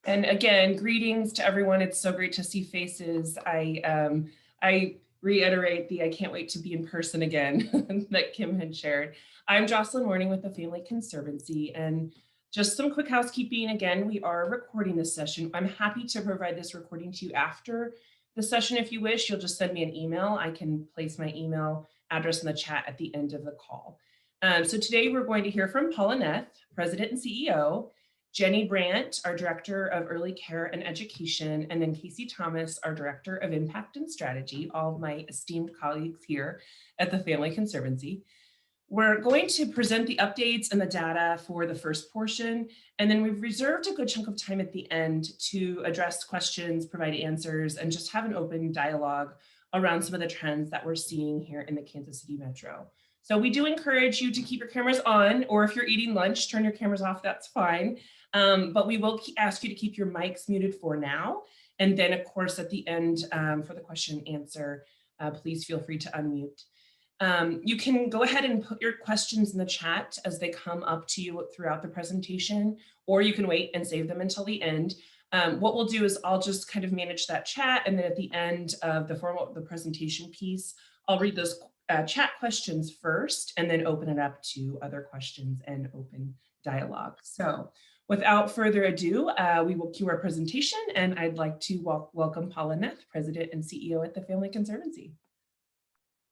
And again, greetings to everyone. It's so great to see faces. I reiterate the I can't wait to be in person again that Kim had shared. I'm Jocelyn Morning with the Family Conservancy, and just some quick housekeeping. Again, we are recording this session. I'm happy to provide this recording to you after the session if you wish. You'll just send me an email. I can place my email address in the chat at the end of the call. So today we're going to hear from Paula Neth, President and CEO, Jenny Brandt, our Director of Early Care and Education, and then Casey Thomas, our Director of Impact and Strategy, all of my esteemed colleagues here at the Family Conservancy. We're going to present the updates and the data for the first portion, and then we've reserved a good chunk of time at the end to address questions, provide answers, and just have an open dialogue around some of the trends that we're seeing here in the Kansas City Metro. So we do encourage you to keep your cameras on, or if you're eating lunch, turn your cameras off, that's fine. But we will ask you to keep your mics muted for now. And then of course, at the end for the question and answer, please feel free to unmute. You can go ahead and put your questions in the chat as they come up to you throughout the presentation, or you can wait and save them until the end. What we'll do is I'll just kind of manage that chat, and then at the end of the presentation piece, I'll read those chat questions first, and then open it up to other questions and open dialogue. So without further ado, we will cue our presentation, and I'd like to welcome Paula Neth, President and CEO at the Family Conservancy.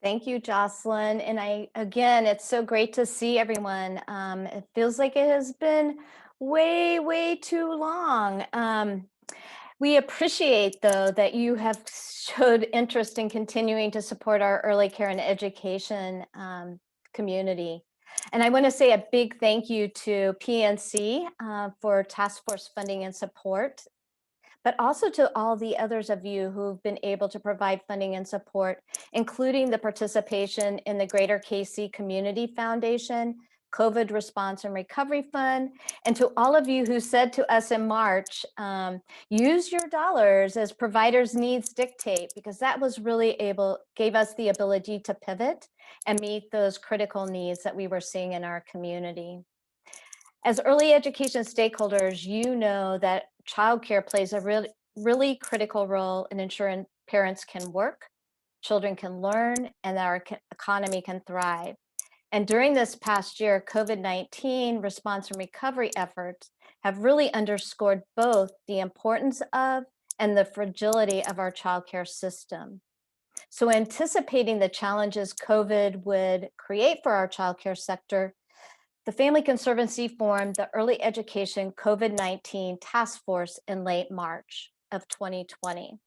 Thank you, Jocelyn. And again, it's so great to see everyone. It feels like it has been way too long. We appreciate, though, that you have showed interest in continuing to support our early care and education community. And I want to say a big thank you to PNC for task force funding and support, but also to all the others of you who've been able to provide funding and support, including the participation in the Greater KC Community Foundation, COVID Response and Recovery Fund, and to all of you who said to us in March, use your dollars as providers' needs dictate, because that was really gave us the ability to pivot and meet those critical needs that we were seeing in our community. As early education stakeholders, you know that childcare plays a really critical role in ensuring parents can work, children can learn, and our economy can thrive. And during this past year, COVID-19 response and recovery efforts have really underscored both the importance of and the fragility of our childcare system. So anticipating the challenges COVID would create for our childcare sector, the Family Conservancy formed the Early Education COVID-19 Task Force in late March of 2020.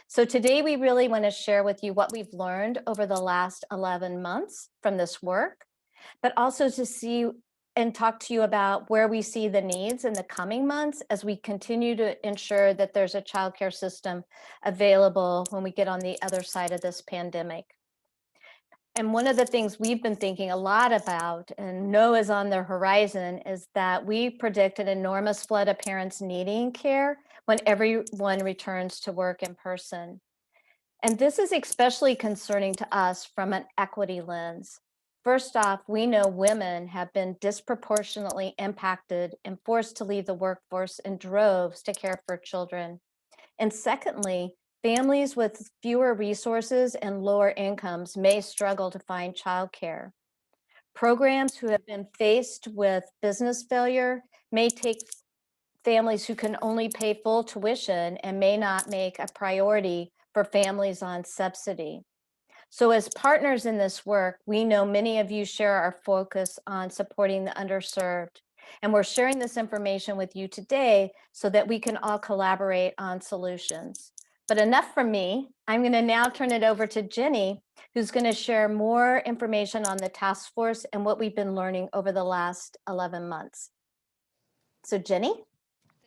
So today we really want to share with you what we've learned over the last 11 months from this work, but also to see and talk to you about where we see the needs in the coming months as we continue to ensure that there's a childcare system available when we get on the other side of this pandemic. And one of the things we've been thinking a lot about and know is on the horizon is that we predict an enormous flood of parents needing care when everyone returns to work in person. And this is especially concerning to us from an equity lens. First off, we know women have been disproportionately impacted and forced to leave the workforce in droves to care for children. And secondly, families with fewer resources and lower incomes may struggle to find childcare. Programs who have been faced with business failure may take families who can only pay full tuition and may not make a priority for families on subsidy. So as partners in this work, we know many of you share our focus on supporting the underserved. And we're sharing this information with you today so that we can all collaborate on solutions. But enough from me. I'm going to now turn it over to Jenny, who's going to share more information on the task force and what we've been learning over the last 11 months. So Jenny?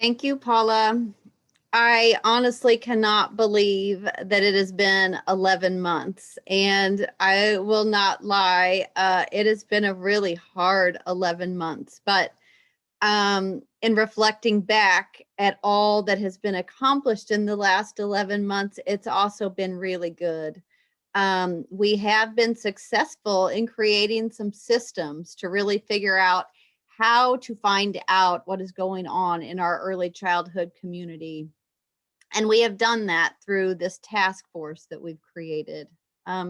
Thank you, Paula. I honestly cannot believe that it has been 11 months, and I will not lie, it has been a really hard 11 months, but in reflecting back at all that has been accomplished in the last 11 months, it's also been really good. We have been successful in creating some systems to really figure out how to find out what is going on in our early childhood community. And we have done that through this task force that we've created.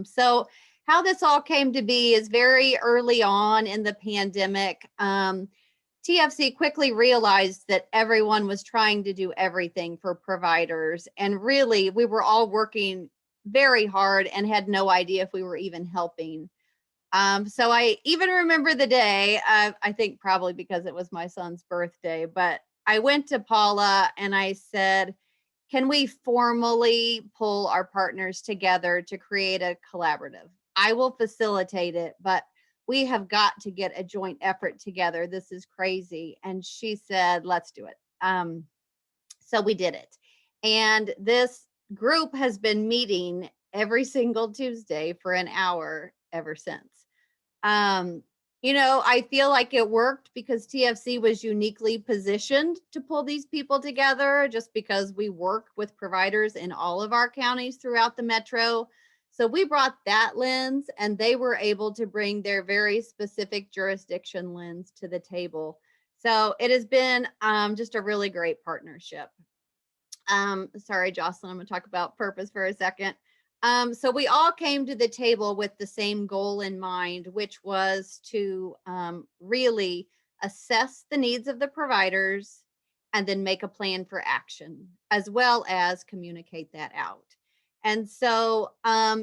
So how this all came to be is very early on in the pandemic. TFC quickly realized that everyone was trying to do everything for providers. And really, we were all working very hard and had no idea if we were even helping. So I even remember the day, I think probably because it was my son's birthday, but I went to Paula and I said, can we formally pull our partners together to create a collaborative? I will facilitate it, but we have got to get a joint effort together. This is crazy. And she said, let's do it. So we did it. And this group has been meeting every single Tuesday for an hour ever since. I feel like it worked because TFC was uniquely positioned to pull these people together just because we work with providers in all of our counties throughout the metro. So we brought that lens and they were able to bring their very specific jurisdiction lens to the table. So it has been just a really great partnership. Sorry, Jocelyn, I'm going to talk about purpose for a second. So we all came to the table with the same goal in mind, which was to really assess the needs of the providers and then make a plan for action, as well as communicate that out. And so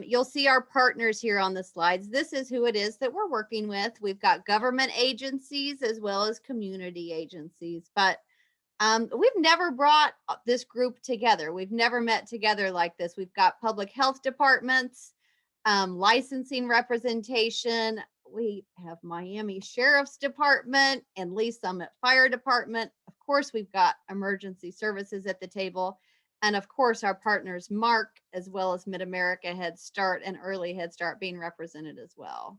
you'll see our partners here on the slides. This is who it is that we're working with. We've got government agencies as well as community agencies, but we've never brought this group together. We've never met together like this. We've got public health departments, licensing representation. We have Miami Sheriff's Department and Lee Summit Fire Department. Of course, we've got emergency services at the table. And of course, our partners, Mark, as well as Mid-America Head Start and Early Head Start being represented as well.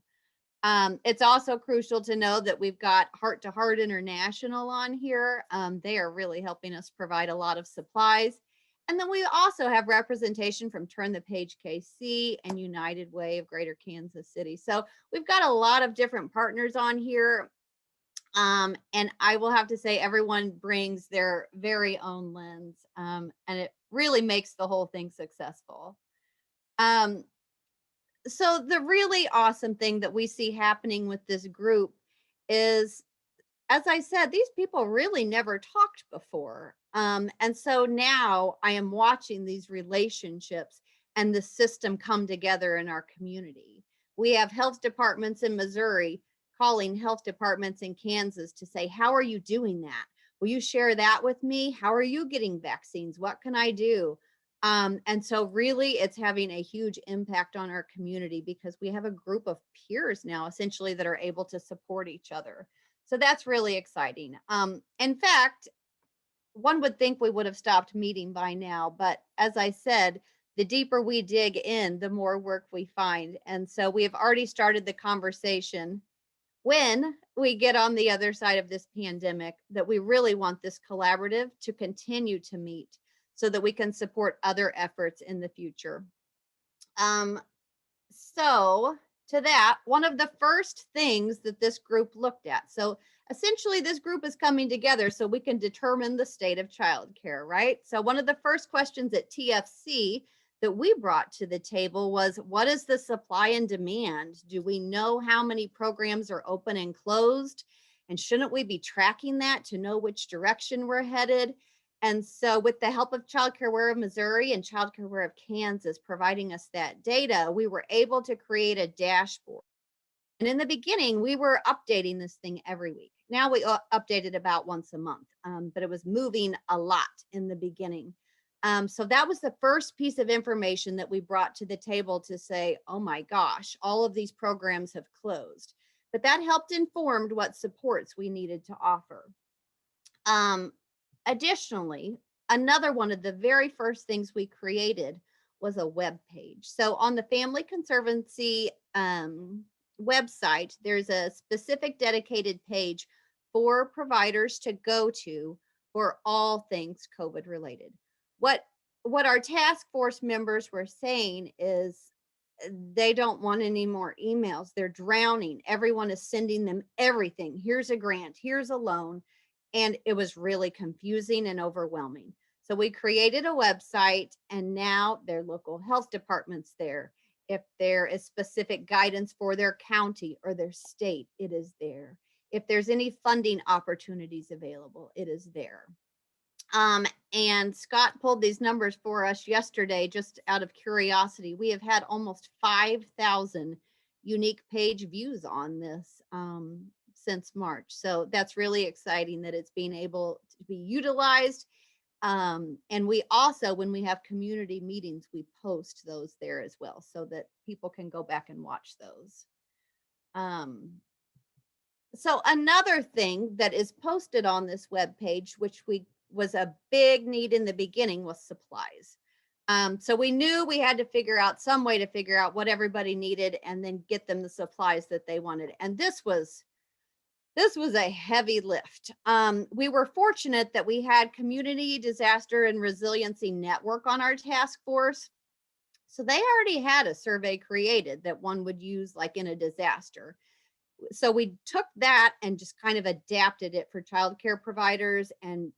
It's also crucial to know that we've got Heart to Heart International on here. They are really helping us provide a lot of supplies. And then we also have representation from Turn the Page KC and United Way of Greater Kansas City. So we've got a lot of different partners on here. And I will have to say everyone brings their very own lens, and it really makes the whole thing successful. So the really awesome thing that we see happening with this group is, as I said, these people really never talked before. And so now I am watching these relationships and the system come together in our community. We have health departments in Missouri calling health departments in Kansas to say, how are you doing that? Will you share that with me? How are you getting vaccines? What can I do? And so really it's having a huge impact on our community because we have a group of peers now essentially that are able to support each other. So that's really exciting. In fact, one would think we would have stopped meeting by now, but as I said, the deeper we dig in, the more work we find. And so we have already started the conversation when we get on the other side of this pandemic that we really want this collaborative to continue to meet so that we can support other efforts in the future. So to that, one of the first things that this group looked at. So essentially this group is coming together so we can determine the state of childcare, right? So one of the first questions at TFC that we brought to the table was, what is the supply and demand? Do we know how many programs are open and closed? And shouldn't we be tracking that to know which direction we're headed? And so with the help of Child Care Aware of Missouri and Child Care Aware of Kansas providing us that data, we were able to create a dashboard. And in the beginning, we were updating this thing every week. Now we update it about once a month, but it was moving a lot in the beginning. So that was the first piece of information that we brought to the table to say, oh my gosh, all of these programs have closed. But that helped inform what supports we needed to offer. Additionally, another one of the very first things we created was a web page. So on the Family Conservancy website, there's a specific dedicated page for providers to go to for all things COVID related. What our task force members were saying is they don't want any more emails. They're drowning. Everyone is sending them everything. Here's a grant, here's a loan. And it was really confusing and overwhelming. So we created a website, and now their local health department's there. If there is specific guidance for their county or their state, it is there. If there's any funding opportunities available, it is there. And Scott pulled these numbers for us yesterday, just out of curiosity. We have had almost 5,000 unique page views on this since March. So that's really exciting that it's being able to be utilized. And we also, when we have community meetings, we post those there as well so that people can go back and watch those. So another thing that is posted on this webpage, which was a big need in the beginning, was supplies. So we knew we had to figure out some way to figure out what everybody needed and then get them the supplies that they wanted. And this was a heavy lift. We were fortunate that we had Community Disaster and Resiliency Network on our task force. So they already had a survey created that one would use like in a disaster. So we took that and just kind of adapted it for childcare providers and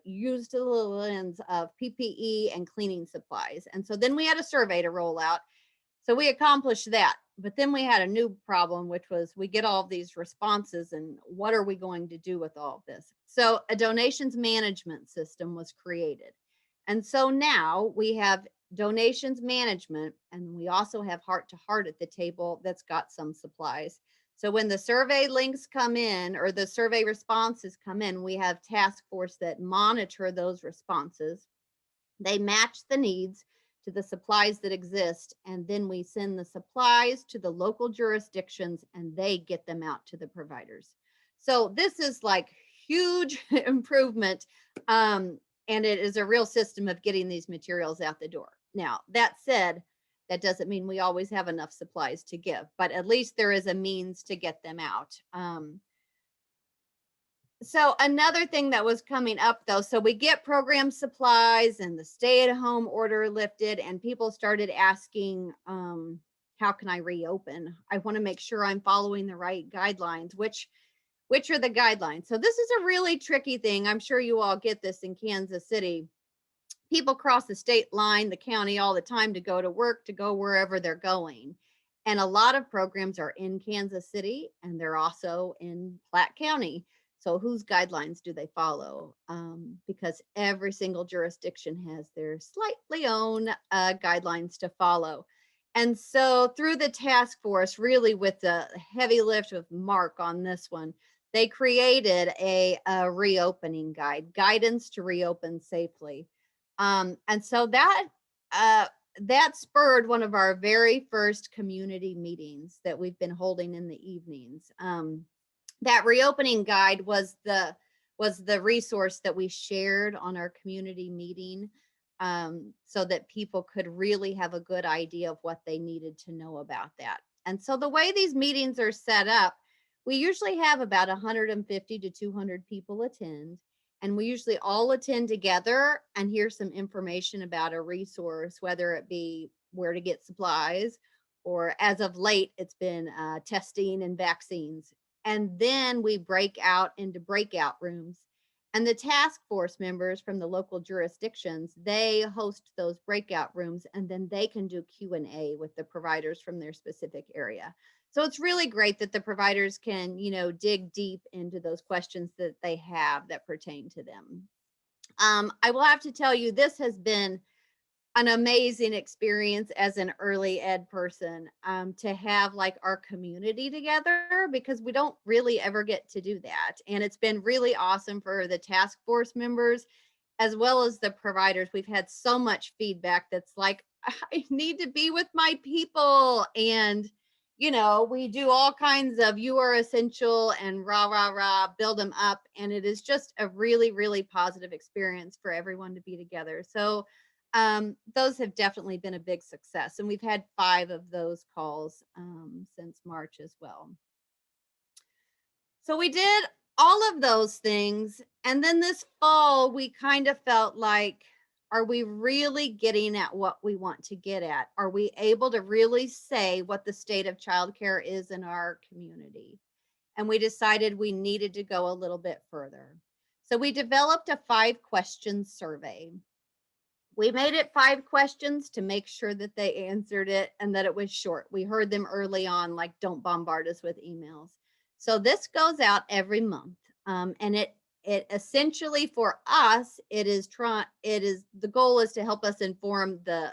used the lens of PPE and cleaning supplies. And so then we had a survey to roll out. So we accomplished that. But then we had a new problem, which was we get all of these responses and what are we going to do with all of this? So a donations management system was created. And so now we have donations management, and we also have Heart to Heart at the table that's got some supplies. So when the survey links come in or the survey responses come in, we have task force that monitor those responses. They match the needs to the supplies that exist, and then we send the supplies to the local jurisdictions and they get them out to the providers. So this is like huge improvement, and it is a real system of getting these materials out the door. Now, that said, that doesn't mean we always have enough supplies to give, but at least there is a means to get them out. So another thing that was coming up though, so we get program supplies and the stay-at-home order lifted, and people started asking, how can I reopen? I want to make sure I'm following the right guidelines. Which are the guidelines? So this is a really tricky thing. I'm sure you all get this in Kansas City. People cross the state line, the county all the time to go to work, to go wherever they're going. And a lot of programs are in Kansas City and they're also in Platte County. So whose guidelines do they follow? Because every single jurisdiction has their slightly own guidelines to follow. And so through the task force, really with the heavy lift of Mark on this one, they created a reopening guide, guidance to reopen safely. And so that spurred one of our very first community meetings that we've been holding in the evenings. That reopening guide was the resource that we shared on our community meeting, so that people could really have a good idea of what they needed to know about that. And so the way these meetings are set up, we usually have about 150 to 200 people attend. And we usually all attend together and hear some information about a resource, whether it be where to get supplies, or as of late, it's been testing and vaccines. And then we break out into breakout rooms. And the task force members from the local jurisdictions, they host those breakout rooms, and then they can do Q&A with the providers from their specific area. So it's really great that the providers can, dig deep into those questions that they have that pertain to them. I will have to tell you, this has been an amazing experience as an early ed person, to have like our community together, because we don't really ever get to do that. And it's been really awesome for the task force members as well as the providers. We've had so much feedback that's like, I need to be with my people. And we do all kinds of you are essential and rah, rah, rah, build them up. And it is just a really, really positive experience for everyone to be together. So those have definitely been a big success. And we've had 5 of those calls since March as well. So we did all of those things. And then this fall, we kind of felt like Are we really getting at what we want to get at? Are we able to really say what the state of childcare is in our community? And we decided we needed to go a little bit further. So we developed a 5-question survey. We made it 5 questions to make sure that they answered it and that it was short. We heard them early on, like, don't bombard us with emails. So this goes out every month. And it essentially, for us, the goal is to help us inform the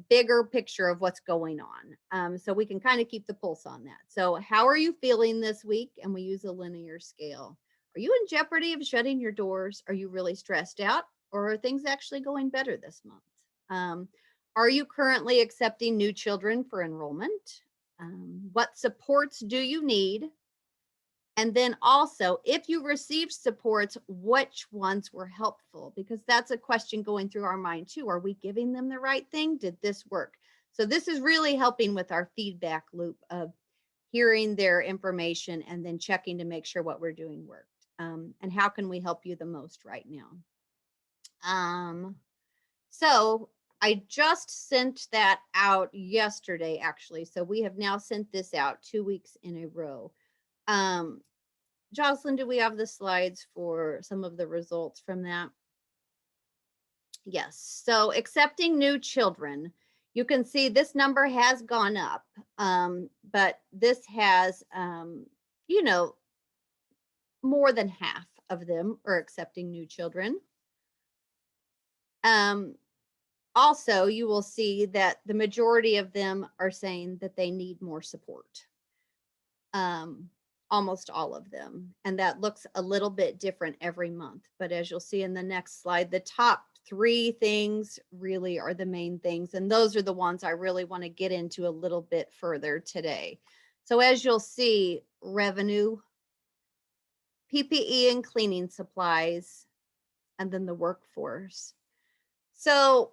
bigger picture of what's going on. So we can kind of keep the pulse on that. So how are you feeling this week? And we use a linear scale. Are you in jeopardy of shutting your doors? Are you really stressed out? Or are things actually going better this month? Are you currently accepting new children for enrollment? What supports do you need? And then also, if you received supports, which ones were helpful? Because that's a question going through our mind too. Are we giving them the right thing? Did this work? So this is really helping with our feedback loop of hearing their information and then checking to make sure what we're doing worked. And how can we help you the most right now? So I just sent that out yesterday, actually. So we have now sent this out 2 weeks in a row. Jocelyn, do we have the slides for some of the results from that? Yes. So accepting new children, you can see this number has gone up, but this has, more than half of them are accepting new children. Also, you will see that the majority of them are saying that they need more support. Almost all of them. And that looks a little bit different every month. But as you'll see in the next slide, the top 3 things really are the main things. And those are the ones I really want to get into a little bit further today. So as you'll see, revenue, PPE and cleaning supplies, and then the workforce. So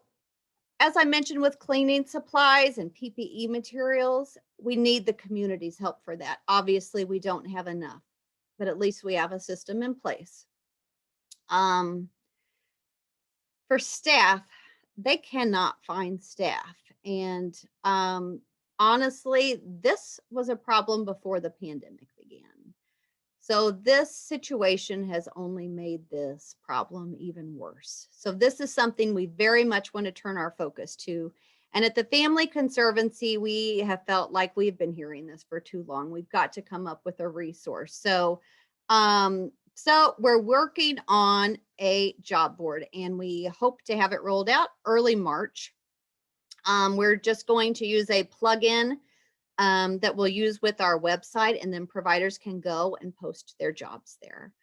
as I mentioned with cleaning supplies and PPE materials, we need the community's help for that. Obviously, we don't have enough, but at least we have a system in place. For staff, they cannot find staff. And honestly, this was a problem before the pandemic began. So this situation has only made this problem even worse. So this is something we very much want to turn our focus to. And at the Family Conservancy, we have felt like we've been hearing this for too long. We've got to come up with a resource. So we're working on a job board and we hope to have it rolled out early March. We're just going to use a plugin that we'll use with our website, and then providers can go and post their jobs there.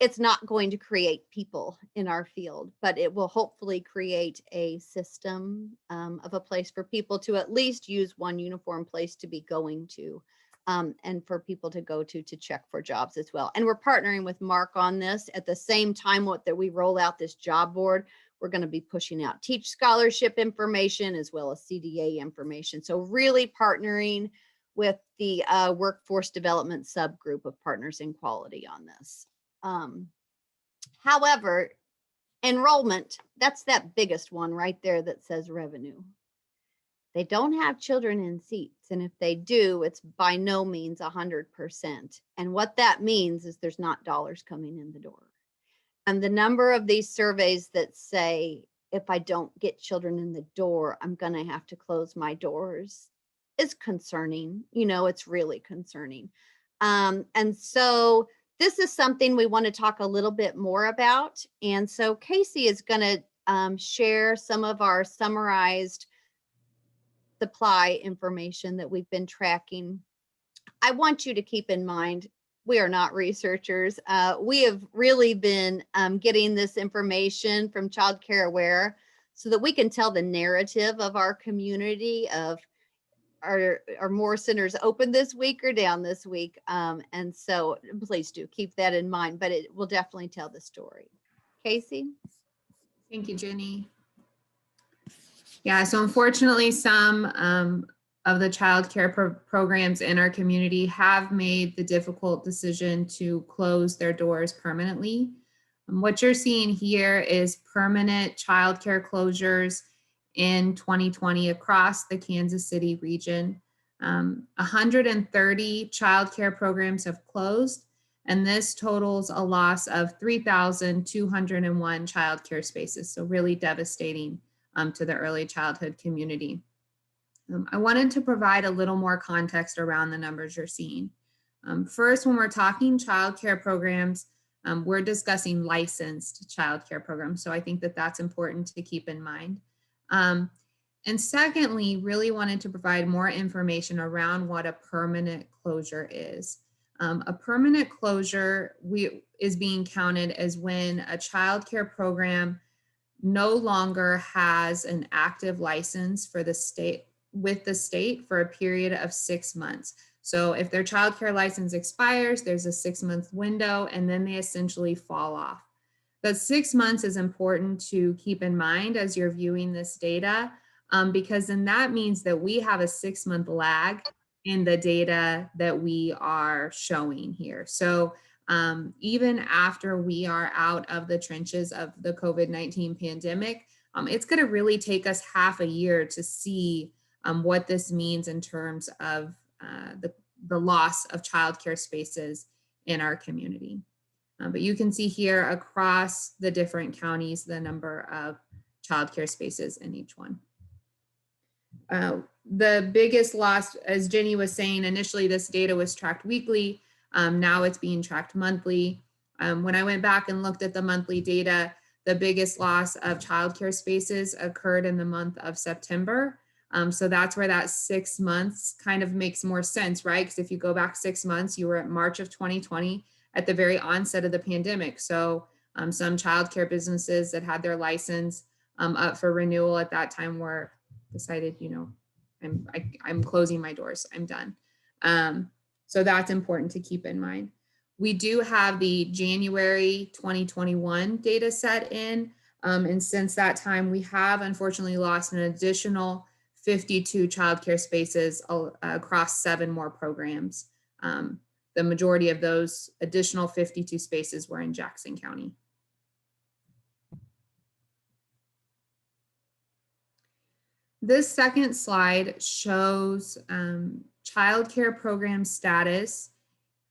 It's not going to create people in our field, but it will hopefully create a system of a place for people to at least use one uniform place to be going to, and for people to go to check for jobs as well. And we're partnering with Mark on this at the same time that we roll out this job board. We're going to be pushing out Teach Scholarship information as well as CDA information. So really partnering with the workforce development subgroup of Partners in Quality on this. However, enrollment, that's that biggest one right there that says revenue. They don't have children in seats. And if they do, it's by no means 100%. And what that means is there's not dollars coming in the door. And the number of these surveys that say, if I don't get children in the door, I'm going to have to close my doors is concerning. It's really concerning. And so this is something we want to talk a little bit more about. And so Casey is going to share some of our summarized supply information that we've been tracking. I want you to keep in mind, we are not researchers. We have really been getting this information from Child Care Aware so that we can tell the narrative of our community of are more centers open this week or down this week. And so please do keep that in mind, but it will definitely tell the story. Casey? Thank you, Jenny. Yeah, so unfortunately, some of the child care programs in our community have made the difficult decision to close their doors permanently. And what you're seeing here is permanent childcare closures in 2020 across the Kansas City region. 130 childcare programs have closed, and this totals a loss of 3,201 childcare spaces. So really devastating to the early childhood community. I wanted to provide a little more context around the numbers you're seeing. First, when we're talking childcare programs, we're discussing licensed childcare programs. So I think that that's important to keep in mind. And secondly, really wanted to provide more information around what a permanent closure is. A permanent closure is being counted as when a childcare program no longer has an active license for the state with the state for a period of 6 months. So if their childcare license expires, there's a 6-month window, and then they essentially fall off. But 6 months is important to keep in mind as you're viewing this data, because then that means that we have a 6-month lag in the data that we are showing here. So even after we are out of the trenches of the COVID-19 pandemic, it's going to really take us half a year to see what this means in terms of the loss of childcare spaces in our community. But you can see here across the different counties, the number of childcare spaces in each one. The biggest loss, as Jenny was saying, initially this data was tracked weekly. Now it's being tracked monthly. When I went back and looked at the monthly data, the biggest loss of childcare spaces occurred in the month of September. So that's where that 6 months kind of makes more sense, right? Because if you go back 6 months, you were at March of 2020 at the very onset of the pandemic. So some childcare businesses that had their license up for renewal at that time were decided, you know, I'm closing my doors, I'm done. So that's important to keep in mind. We do have the January 2021 data set in, and since that time, we have unfortunately lost an additional 52 childcare spaces across 7 more programs. The majority of those additional 52 spaces were in Jackson County. This second slide shows childcare program status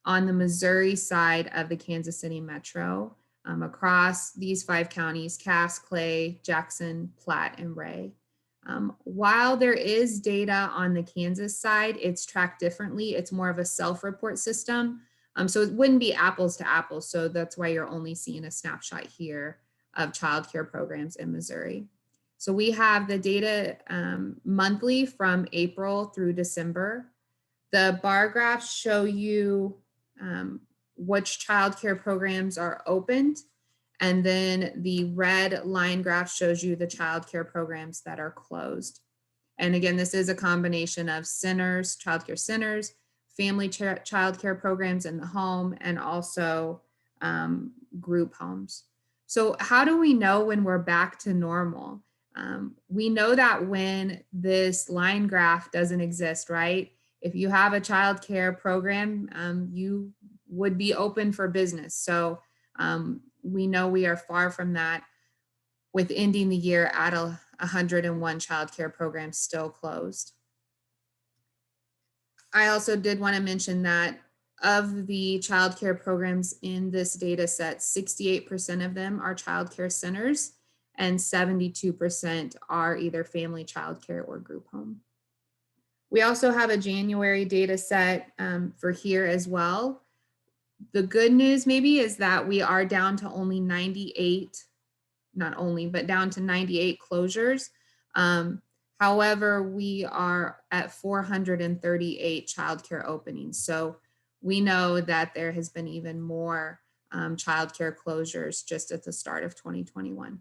on the Missouri side of the Kansas City Metro across these 5 counties: Cass, Clay, Jackson, Platte, and Ray. While there is data on the Kansas side, it's tracked differently. It's more of a self-report system. So it wouldn't be apples to apples. So that's why you're only seeing a snapshot here of childcare programs in Missouri. So we have the data monthly from April through December. The bar graphs show you which childcare programs are opened. And then the red line graph shows you the childcare programs that are closed. And again, this is a combination of centers, childcare centers, family childcare programs in the home, and also group homes. So how do we know when we're back to normal? We know that when this line graph doesn't exist, right? If you have a childcare program, you would be open for business. So we know we are far from that, with ending the year at 101 childcare programs still closed. I also did want to mention that of the childcare programs in this data set, 68% of them are childcare centers and 72% are either family childcare or group home. We also have a January data set for here as well. The good news maybe is that we are down to only 98, not only, but down to 98 closures. However, we are at 438 childcare openings. So we know that there has been even more childcare closures just at the start of 2021.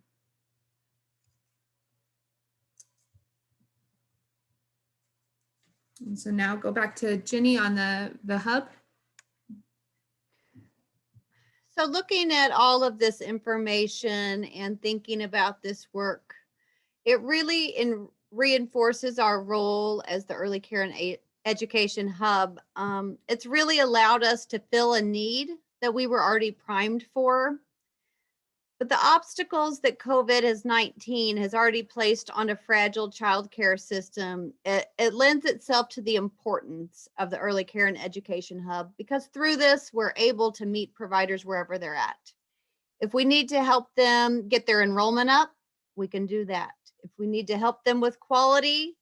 And so now go back to Jenny on the hub. So looking at all of this information and thinking about this work, it really reinforces our role as the early care and education hub. It's really allowed us to fill a need that we were already primed for. But the obstacles that COVID-19 has already placed on a fragile childcare system, it lends itself to the importance of the Early Care and Education Hub, because through this, we're able to meet providers wherever they're at. If we need to help them get their enrollment up, we can do that. If we need to help them with quality,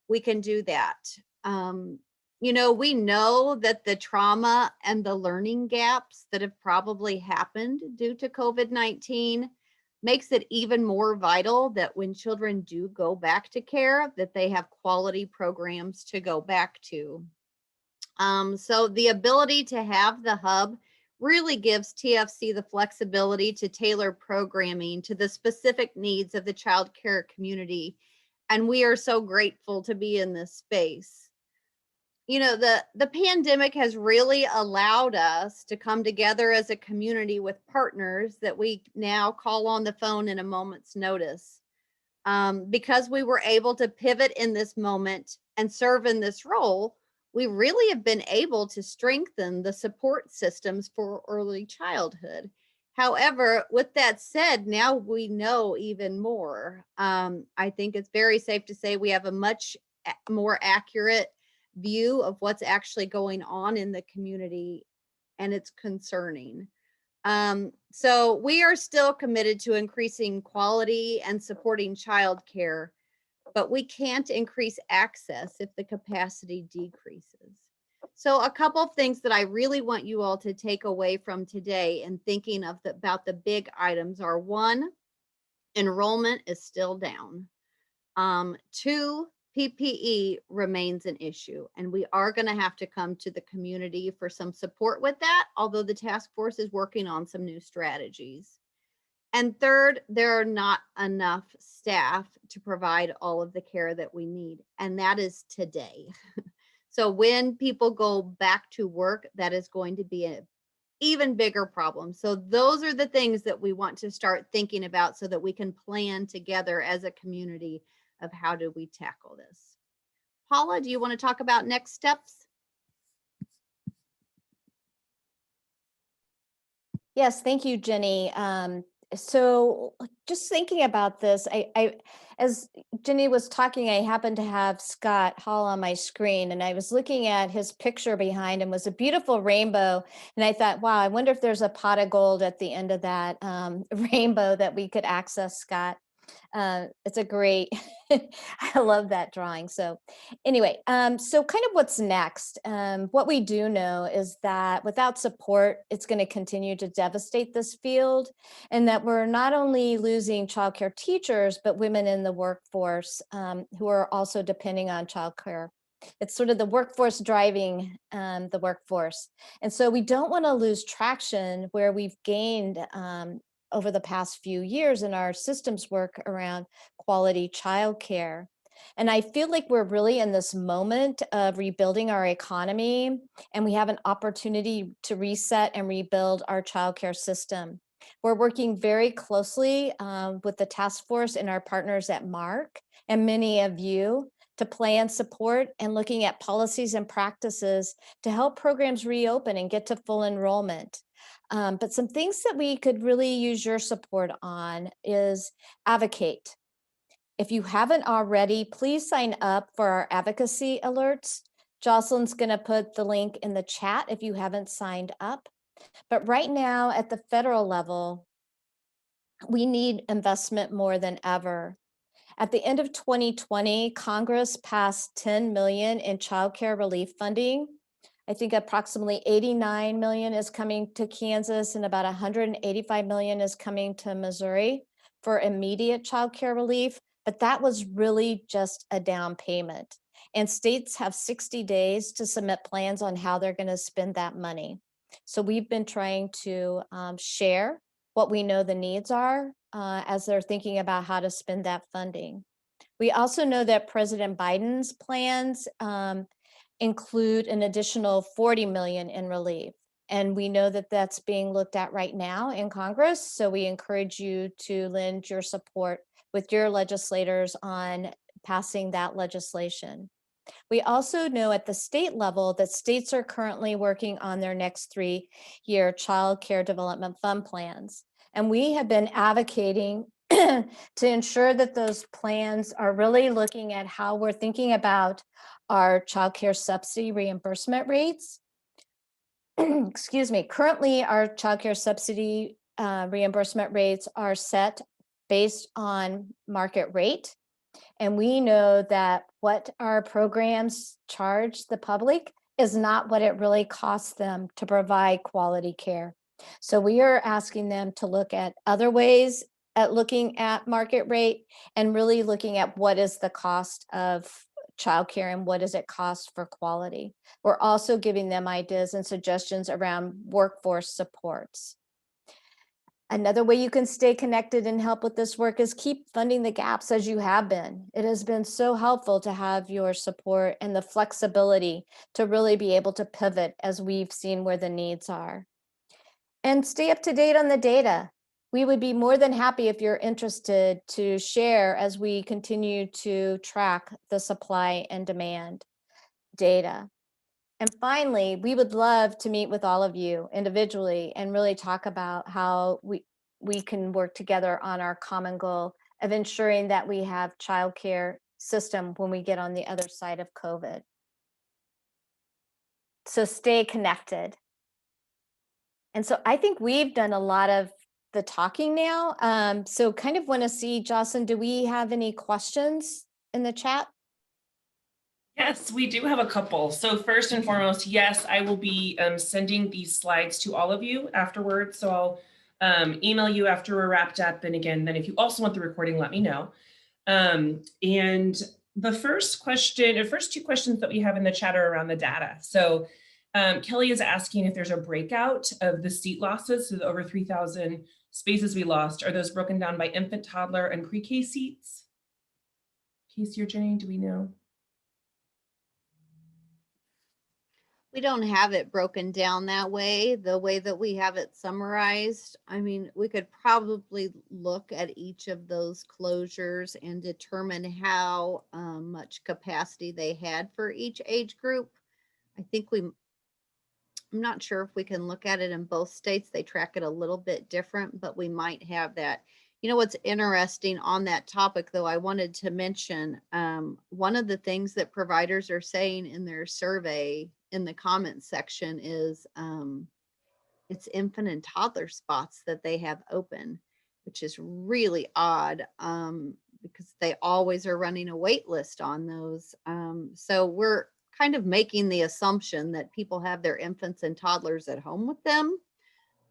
we can do that. We know that the trauma and the learning gaps that have probably happened due to COVID-19 makes it even more vital that when children do go back to care, that they have quality programs to go back to. So the ability to have the hub really gives TFC the flexibility to tailor programming to the specific needs of the child care community. And we are so grateful to be in this space. The pandemic has really allowed us to come together as a community with partners that we now call on the phone in a moment's notice. Because we were able to pivot in this moment and serve in this role, we really have been able to strengthen the support systems for early childhood. However, with that said, now we know even more. I think it's very safe to say we have a much more accurate view of what's actually going on in the community, and it's concerning. So we are still committed to increasing quality and supporting childcare, but we can't increase access if the capacity decreases. So a couple of things that I really want you all to take away from today and thinking about the big items are: 1, enrollment is still down. 2, PPE remains an issue, and we are going to have to come to the community for some support with that, although the task force is working on some new strategies. And 3rd, there are not enough staff to provide all of the care that we need, and that is today. So when people go back to work, that is going to be an even bigger problem. So those are the things that we want to start thinking about so that we can plan together as a community of how do we tackle this. Paula, do you want to talk about next steps? Yes, thank you, Jenny. So just thinking about this, as Jenny was talking, I happened to have Scott Hall on my screen, and I was looking at his picture behind him. Was a beautiful rainbow, and I thought, wow, I wonder if there's a pot of gold at the end of that rainbow that we could access, Scott. It's a great, I love that drawing. So anyway, so kind of what's next? What we do know is that without support, it's going to continue to devastate this field, and that we're not only losing childcare teachers, but women in the workforce who are also depending on childcare. It's sort of the workforce driving the workforce. And so we don't want to lose traction where we've gained over the past few years in our systems work around quality childcare. And I feel like we're really in this moment of rebuilding our economy, and we have an opportunity to reset and rebuild our childcare system. We're working very closely with the task force and our partners at MARC and many of you to plan support and looking at policies and practices to help programs reopen and get to full enrollment. But some things that we could really use your support on is advocate. If you haven't already, please sign up for our advocacy alerts. Jocelyn's going to put the link in the chat if you haven't signed up. But right now at the federal level, we need investment more than ever. At the end of 2020, Congress passed $10 million in childcare relief funding. I think approximately 89 million is coming to Kansas and about 185 million is coming to Missouri for immediate childcare relief, but that was really just a down payment. And states have 60 days to submit plans on how they're going to spend that money. So we've been trying to share what we know the needs are as they're thinking about how to spend that funding. We also know that President Biden's plans include an additional 40 million in relief. And we know that that's being looked at right now in Congress. So we encourage you to lend your support with your legislators on passing that legislation. We also know at the state level that states are currently working on their next 3-year child care development fund plans. And we have been advocating to ensure that those plans are really looking at how we're thinking about our childcare subsidy reimbursement rates. Excuse me. Currently, our childcare subsidy reimbursement rates are set based on market rate. And we know that what our programs charge the public is not what it really costs them to provide quality care. So we are asking them to look at other ways at looking at market rate and really looking at what is the cost of childcare and what does it cost for quality. We're also giving them ideas and suggestions around workforce supports. Another way you can stay connected and help with this work is keep funding the gaps as you have been. It has been so helpful to have your support and the flexibility to really be able to pivot as we've seen where the needs are. And stay up to date on the data. We would be more than happy if you're interested to share as we continue to track the supply and demand data. And finally, we would love to meet with all of you individually and really talk about how we can work together on our common goal of ensuring that we have childcare system when we get on the other side of COVID. So stay connected. And so I think we've done a lot of the talking now. So kind of want to see, Jocelyn, do we have any questions in the chat? Yes, we do have a couple. So first and foremost, yes, I will be sending these slides to all of you afterwards. So I'll email you after we're wrapped up. And again, then if you also want the recording, let me know. And the first two questions that we have in the chat are around the data. So Kelly is asking if there's a breakout of the seat losses, so the over 3,000 spaces we lost. Are those broken down by infant, toddler, and pre-K seats? Casey or Jenny, do we know? We don't have it broken down that way, the way that we have it summarized. I mean, we could probably look at each of those closures and determine how much capacity they had for each age group. I think I'm not sure if we can look at it in both states. They track it a little bit different, but we might have that. You know, what's interesting on that topic, though, I wanted to mention one of the things that providers are saying in their survey in the comments section is it's infant and toddler spots that they have open, which is really odd because they always are running a wait list on those. So we're kind of making the assumption that people have their infants and toddlers at home with them.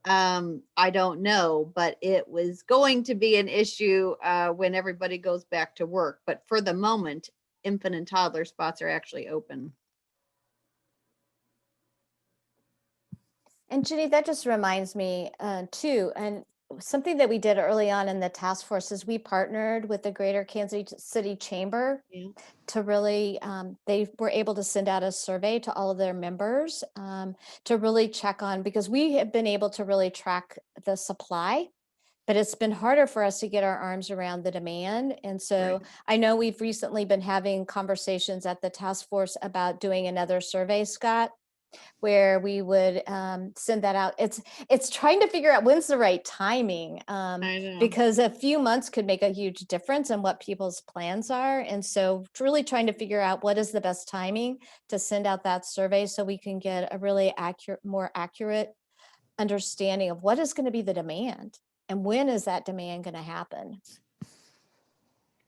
I don't know, but it was going to be an issue when everybody goes back to work. But for the moment, infant and toddler spots are actually open. And Jenny, that just reminds me too, and something that we did early on in the task force is we partnered with the Greater Kansas City Chamber to really, they were able to send out a survey to all of their members to really check on, because we have been able to really track the supply, but it's been harder for us to get our arms around the demand. And so I know we've recently been having conversations at the task force about doing another survey, Scott, where we would send that out. It's trying to figure out when's the right timing, because a few months could make a huge difference in what people's plans are. And so really trying to figure out what is the best timing to send out that survey so we can get a really more accurate understanding of what is going to be the demand and when is that demand going to happen.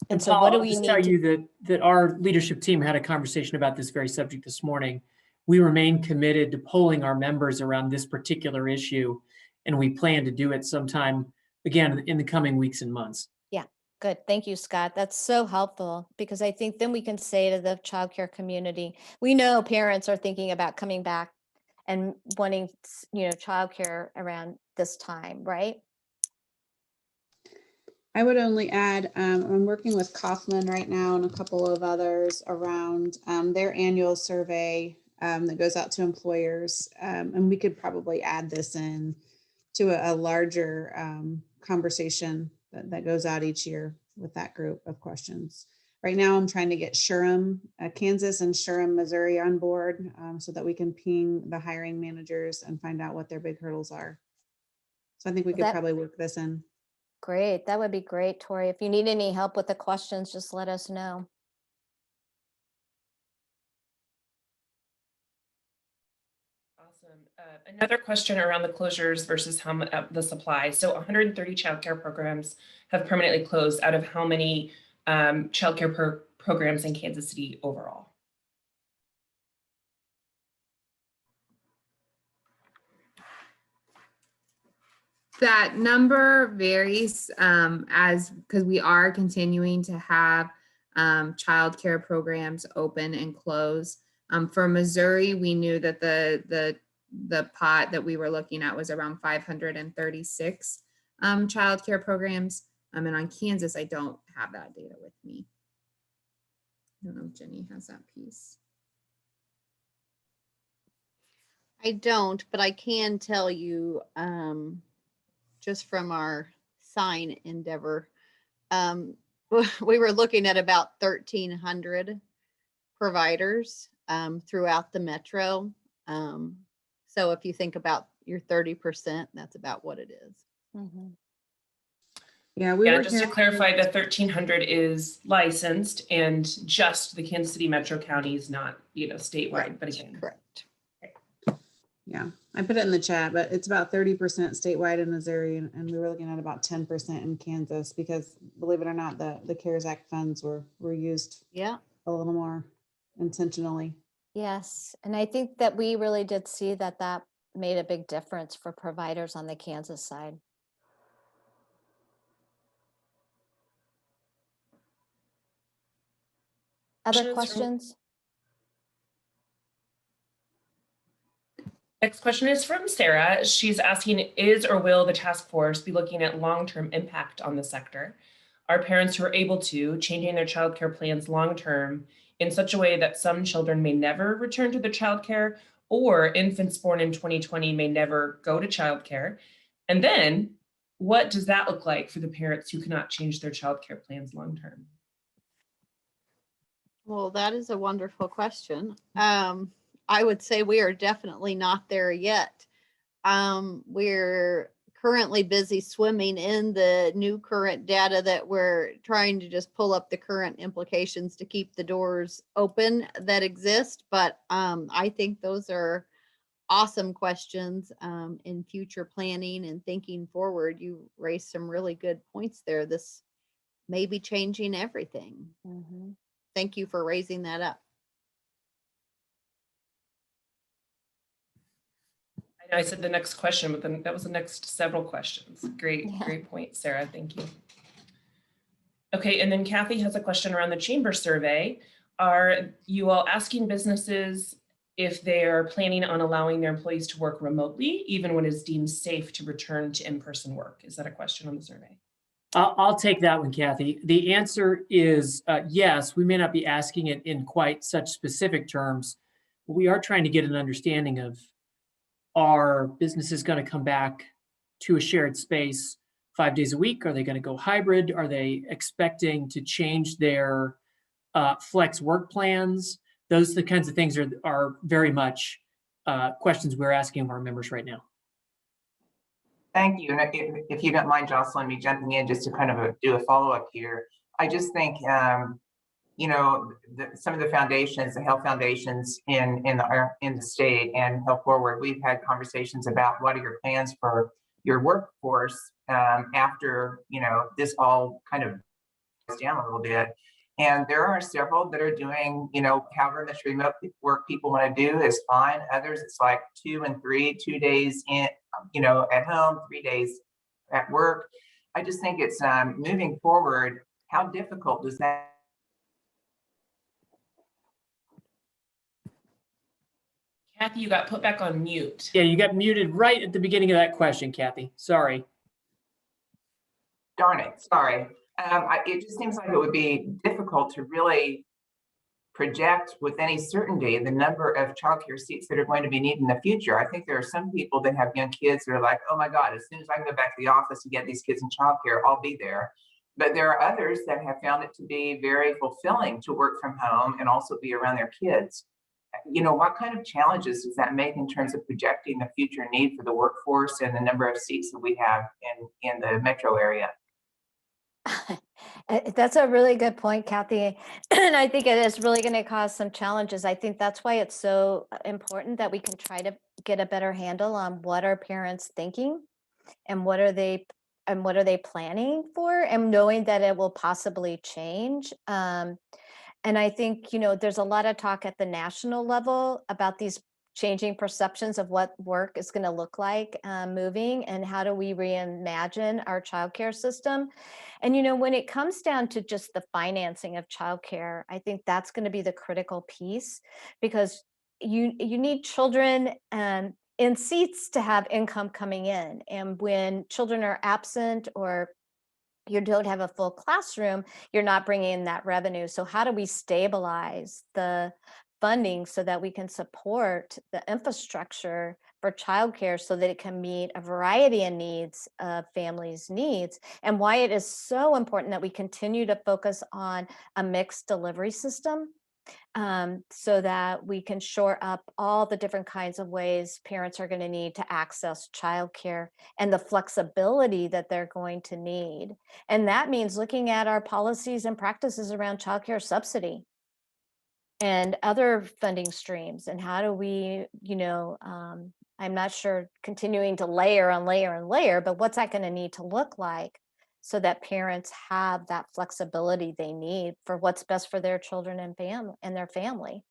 And so Paul, what do I'll we just need tell to you that our leadership team had a conversation about this very subject this morning. We remain committed to polling our members around this particular issue, and we plan to do it sometime, again, in the coming weeks and months. Yeah, good. Thank you, Scott. That's so helpful, because I think then we can say to the childcare community, we know parents are thinking about coming back and wanting, childcare around this time, right? I would only add, I'm working with Kaufman right now and a couple of others around their annual survey that goes out to employers. And we could probably add this in to a larger conversation that goes out each year with that group of questions. Right now, I'm trying to get Shurham, Kansas and Shurham, Missouri on board so that we can ping the hiring managers and find out what their big hurdles are. So I think we could That- probably work this in. Great. That would be great, Tori. If you need any help with the questions, just let us know. Awesome. Another question around the closures versus how the supply. So 130 childcare programs have permanently closed out of how many childcare programs in Kansas City overall? That number varies because we are continuing to have childcare programs open and close. For Missouri, we knew that the pot that we were looking at was around 536 childcare programs. And on Kansas, I don't have that data with me. I don't know if Jenny has that piece. I don't, but I can tell you, just from our sign endeavor, we were looking at about 1,300 providers throughout the metro. So if you think about your 30%, that's about what it is. Mhm. Yeah, we Yeah, were just to hearing- clarify, the 1,300 is licensed and just the Kansas City metro counties, not, statewide, but again. Correct. Yeah, I put it in the chat, but it's about 30% statewide in Missouri, and we were looking at about 10% in Kansas because, believe it or not, the CARES Act funds were used Yeah. a little more intentionally. Yes. And I think that we really did see that that made a big difference for providers on the Kansas side. Other questions? Next question is from Sarah. She's asking, is or will the task force be looking at long-term impact on the sector? Are parents who are able to changing their childcare plans long-term in such a way that some children may never return to the childcare, or infants born in 2020 may never go to childcare? And then what does that look like for the parents who cannot change their childcare plans long-term? Well, that is a wonderful question. I would say we are definitely not there yet. We're currently busy swimming in the new current data that we're trying to just pull up the current implications to keep the doors open that exist. But I think those are awesome questions in future planning and thinking forward. You raised some really good points there. This may be changing everything. Mhm. Thank you for raising that up. I know I said the next question, but then that was the next several questions. Great, Yeah. great point, Sarah. Thank you. Okay, and then Kathy has a question around the chamber survey. Are you all asking businesses if they're planning on allowing their employees to work remotely, even when it's deemed safe to return to in-person work? Is that a question on the survey? I'll take that one, Kathy. The answer is yes. We may not be asking it in quite such specific terms, but we are trying to get an understanding of, are businesses going to come back to a shared space 5 days a week? Are they going to go hybrid? Are they expecting to change their flex work plans? Those are the kinds of things are very much questions we're asking of our members right now. Thank you. And if you don't mind, Jocelyn, me jumping in just to kind of do a follow-up here, I just think, some of the foundations, the health foundations in the state and Health Forward, we've had conversations about what are your plans for your workforce after, this all kind of goes down a little bit. And there are several that are doing, however much remote work people want to do is fine. Others, it's like 2 and 3, 2 days in, at home, 3 days at work. I just think it's moving forward. How difficult does that? Kathy, you got put back on mute. Yeah, you got muted right at the beginning of that question, Kathy. Sorry. Darn it, sorry. It just seems like it would be difficult to really project with any certainty the number of childcare seats that are going to be needed in the future. I think there are some people that have young kids that are like, oh my God, as soon as I can go back to the office and get these kids in childcare, I'll be there. But there are others that have found it to be very fulfilling to work from home and also be around their kids. what kind of challenges does that make in terms of projecting the future need for the workforce and the number of seats that we have in the metro area? That's a really good point, Kathy. And I think it is really going to cause some challenges. I think that's why it's so important that we can try to get a better handle on what are parents thinking and what are they planning for, and knowing that it will possibly change. And I think, there's a lot of talk at the national level about these changing perceptions of what work is going to look like moving, and how do we reimagine our childcare system. And when it comes down to just the financing of childcare, I think that's going to be the critical piece, because you need children in seats to have income coming in. And when children are absent, or you don't have a full classroom, you're not bringing in that revenue. So how do we stabilize the funding so that we can support the infrastructure for childcare so that it can meet a variety of needs of families' needs, and why it is so important that we continue to focus on a mixed delivery system, so that we can shore up all the different kinds of ways parents are going to need to access childcare, and the flexibility that they're going to need. And that means looking at our policies and practices around childcare subsidy and other funding streams, and how do we, I'm not sure, continuing to layer on layer and layer, but what's that going to need to look like so that parents have that flexibility they need for what's best for their children and their family.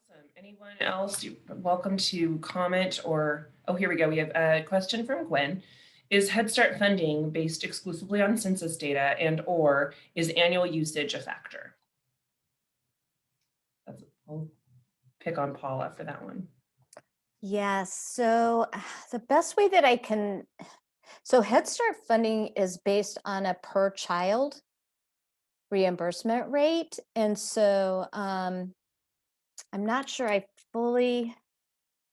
Awesome. Anyone else? You're welcome to comment or, oh, here we go. We have a question from Gwen. Is Head Start funding based exclusively on census data, and or is annual usage a factor? I'll pick on Paula for that one. Yes. So the best way that so Head Start funding is based on a per child reimbursement rate. And so I'm not sure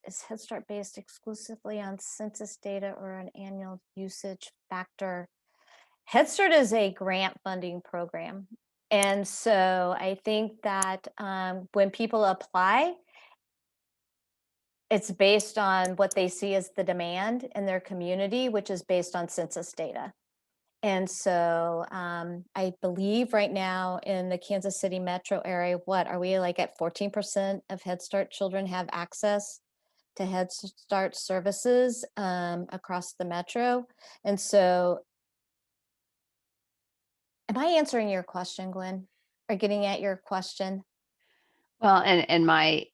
is Head Start based exclusively on census data or an annual usage factor? Head Start is a grant funding program. And so I think that when people apply, it's based on what they see as the demand in their community, which is based on census data. And so I believe right now in the Kansas City metro area, what are we like at 14% of Head Start children have access to Head Start services across the metro? And so, am I answering your question, Gwen, or getting at your question? Well, and my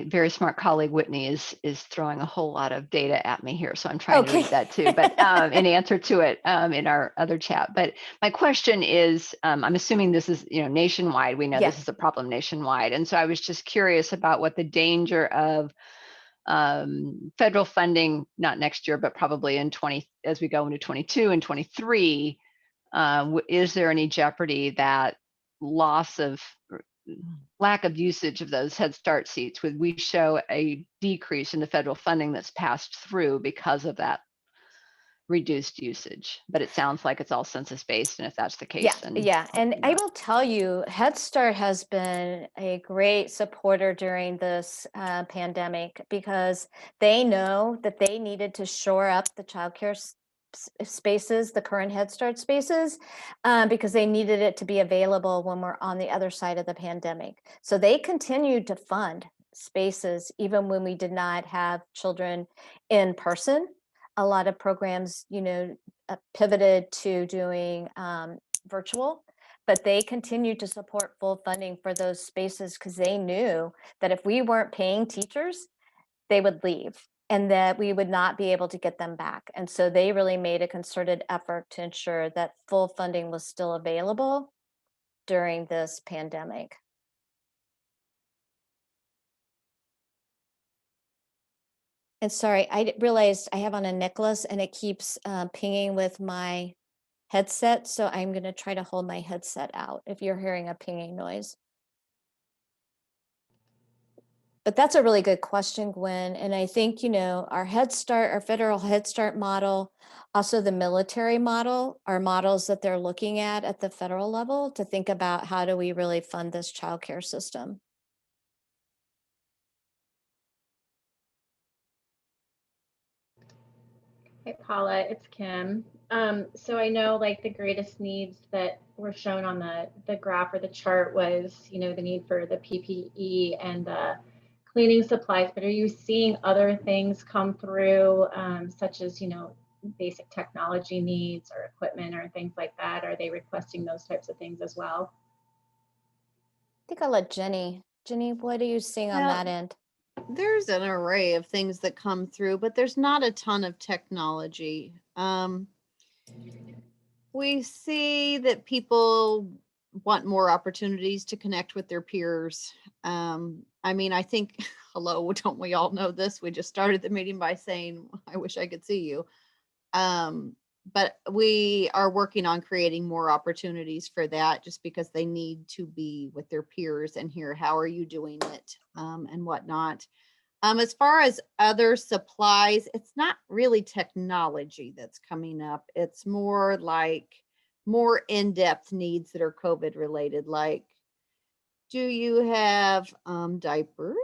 very smart colleague Whitney is throwing a whole lot of data at me here, so I'm trying to read that too. But in answer to it in our other chat. But my question is, I'm assuming this is nationwide. We know this is a problem nationwide, and so I was just curious about what the danger of federal funding, not next year, but probably as we go into 22 and 23. Is there any jeopardy that lack of usage of those Head Start seats, would we show a decrease in the federal funding that's passed through because of that reduced usage? But it sounds like it's all census based, and if that's the case, yeah. And I will tell you, Head Start has been a great supporter during this pandemic, because they know that they needed to shore up the childcare spaces, the current Head Start spaces, because they needed it to be available when we're on the other side of the pandemic. So they continued to fund spaces even when we did not have children in person. A lot of programs, pivoted to doing virtual, but they continued to support full funding for those spaces, because they knew that if we weren't paying teachers, they would leave, and that we would not be able to get them back. And so they really made a concerted effort to ensure that full funding was still available during this pandemic. And sorry, I realized I have on a necklace and it keeps pinging with my headset. So I'm going to try to hold my headset out if you're hearing a pinging noise. But that's a really good question, Gwen. And I think, our Head Start, our federal Head Start model, also the military model, are models that they're looking at the federal level to think about how do we really fund this childcare system. Hey Paula, it's Kim. So I know like the greatest needs that were shown on the graph or the chart was, the need for the PPE and the cleaning supplies, but are you seeing other things come through, such as, basic technology needs or equipment or things like that? Are they requesting those types of things as well? I think I'll let Jenny. Jenny, what are you seeing on Well, that end? There's an array of things that come through, but there's not a ton of technology. We see that people want more opportunities to connect with their peers. I think, hello, don't we all know this? We just started the meeting by saying, I wish I could see you. But we are working on creating more opportunities for that just because they need to be with their peers and hear how are you doing it and whatnot. As far as other supplies, it's not really technology that's coming up. It's more like more in-depth needs that are COVID related, like do you have diapers?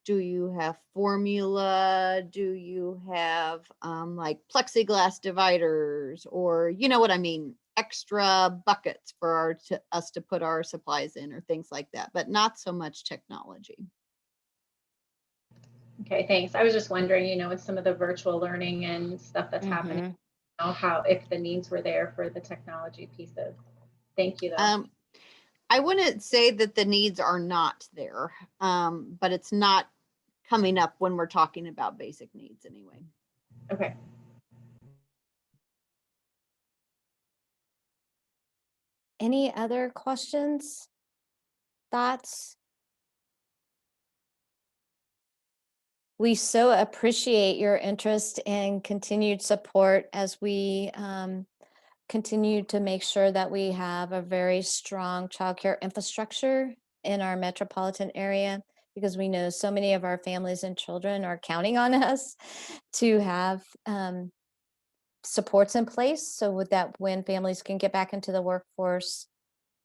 Do you have formula? Do you have like plexiglass dividers, or you know what I mean, extra buckets for us to put our supplies in or things like that, but not so much technology. Okay, thanks. I was just wondering, with some of the virtual learning and stuff that's happening, how if the needs were there for the technology pieces. Thank you, though. I wouldn't say that the needs are not there, but it's not coming up when we're talking about basic needs anyway. Okay. Any other questions, thoughts? We so appreciate your interest and continued support as we continue to make sure that we have a very strong childcare infrastructure in our metropolitan area, because we know so many of our families and children are counting on us to have supports in place so with that when families can get back into the workforce,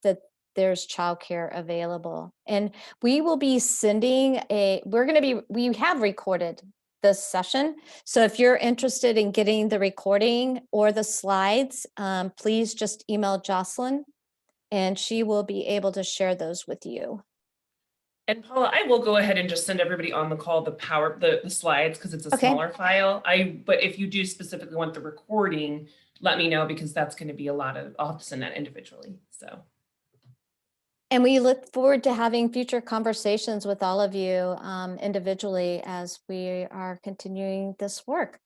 that there's childcare available. And we will be sending we have recorded this session. So if you're interested in getting the recording or the slides, please just email Jocelyn and she will be able to share those with you. And Paula, I will go ahead and just send everybody on the call the slides because it's a smaller file. But if you do specifically want the recording, let me know because that's going to be I'll have to send that individually. So. And we look forward to having future conversations with all of you individually as we are continuing this work.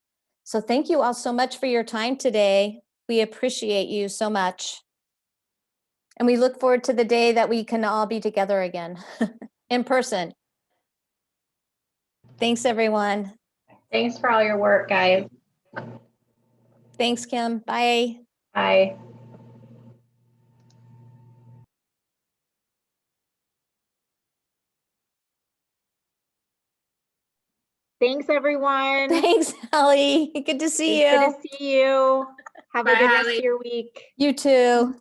So thank you all so much for your time today. We appreciate you so much. And we look forward to the day that we can all be together again in person. Thanks, everyone. Thanks for all your work, guys. Thanks, Kim. Bye. Bye. Thanks, everyone. Thanks, Hallie. Good to see you. Good to see you. Have a good rest of your week. You too.